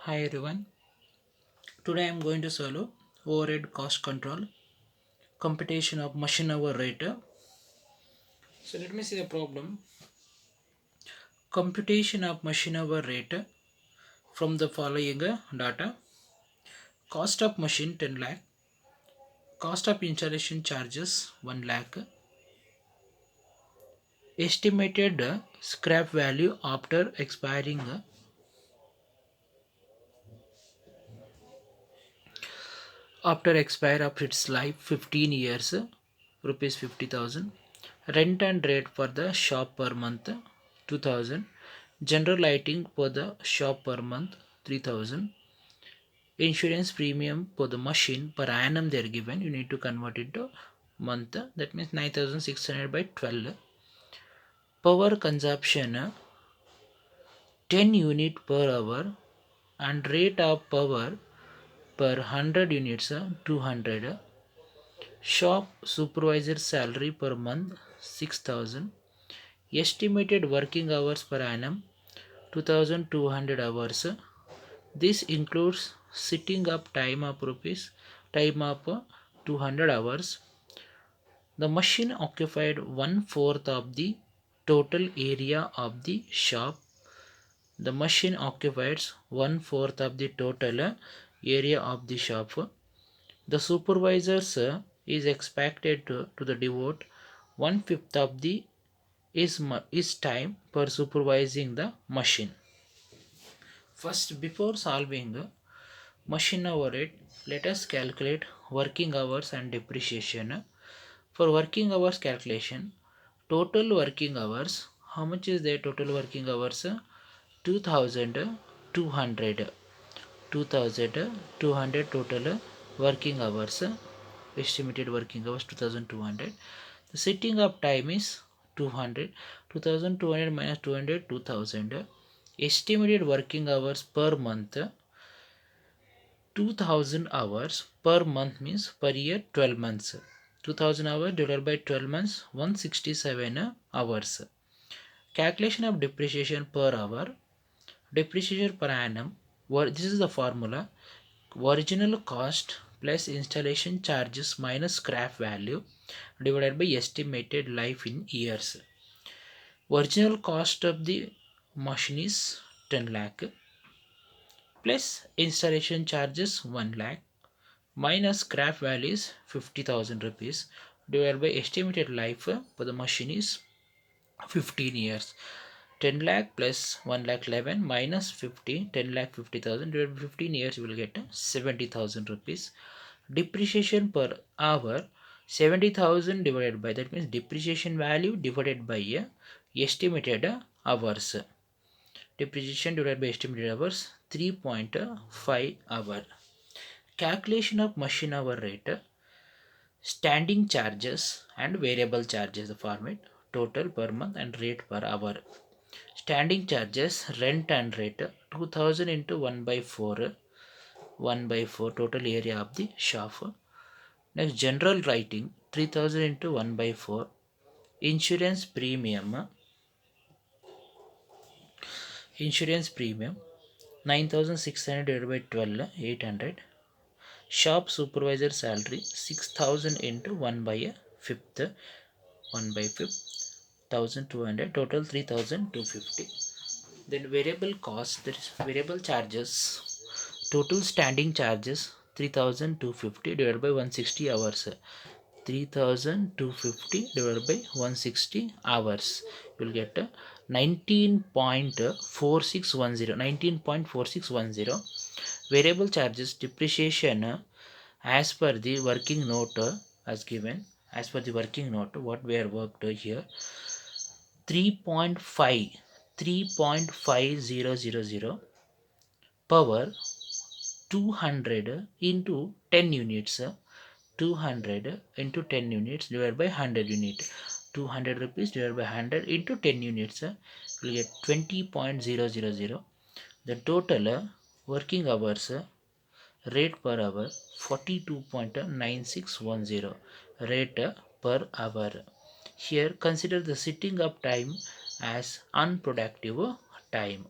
Hi everyone. Today I am going to solve overhead cost control, computation of machine hour rate. So let me see the problem. Computation of machine hour rate from the following data. Cost of machine 10 lakh, cost of installation charges 1 lakh, estimated scrap value after expire of its life 15 years, rupees 50,000. Rent and rate for the shop per month 2,000. General lighting for the shop per month 3,000. Insurance premium for the machine per annum they are given. You need to convert it to month. That means 9,600 by 12. Power consumption 10 unit per hour and rate of power per 100 units 200. Shop supervisor salary per month 6,000. Estimated working hours per annum 2,200 hours. This includes sitting up time of 200 hours. The machine occupied one fourth of the total area of the shop. The machine occupies one fourth of the total area of the shop. The supervisors is expected to the devote one fifth of the is time for supervising the machine. First, before solving machine hour rate, let us calculate working hours and depreciation. For working hours calculation, total working hours, how much is their total working hours? 2200. 2200 total working hours, estimated working hours 2200. The sitting up time is 200. 2200 minus 200, 2000. Estimated working hours per month 2000 hours per month means per year 12 months. 2000 hours divided by 12 months 167 hours. Calculation of depreciation per hour. Depreciation per annum. This is the formula. Original cost plus installation charges minus scrap value divided by estimated life in years. Original cost of the machine is 10 lakh plus installation charges 1 lakh minus scrap value is 50,000 rupees divided by estimated life for the machine is 15 years. 10 lakh plus 1 lakh 11 minus 50, 10 lakh 50,000 divided by 15 years you will get 70,000 rupees. Depreciation per hour 70,000 divided by, that means depreciation value divided by estimated hours. Depreciation divided by estimated hours 3.5 hour. Calculation of machine hour rate. Standing charges and variable charges, the format total per month and rate per hour. Standing charges, rent and rate 2000 into 1 by 4, 1 by 4 total area of the shop. Next, general writing 3000 into 1 by 4. Insurance premium 9600 divided by 12, 800. Shop supervisor salary 6000 into 1 by a fifth, 1 by 5th, 1200, total 3250. Then variable cost, that is variable charges, total standing charges 3250 divided by 160 hours. 3250 divided by 160 hours, you will get 19.4610. 19.4610. Variable charges depreciation as per the working note as given. As per the working note what we are worked here, 3.5 3.5000 power 200 into 10 units. 200 into 10 units divided by 100 unit. 200 rupees divided by 100 into 10 units, will get 20.000. The total working hours rate per hour 42.9610 rate per hour. Here consider the sitting up time as unproductive time.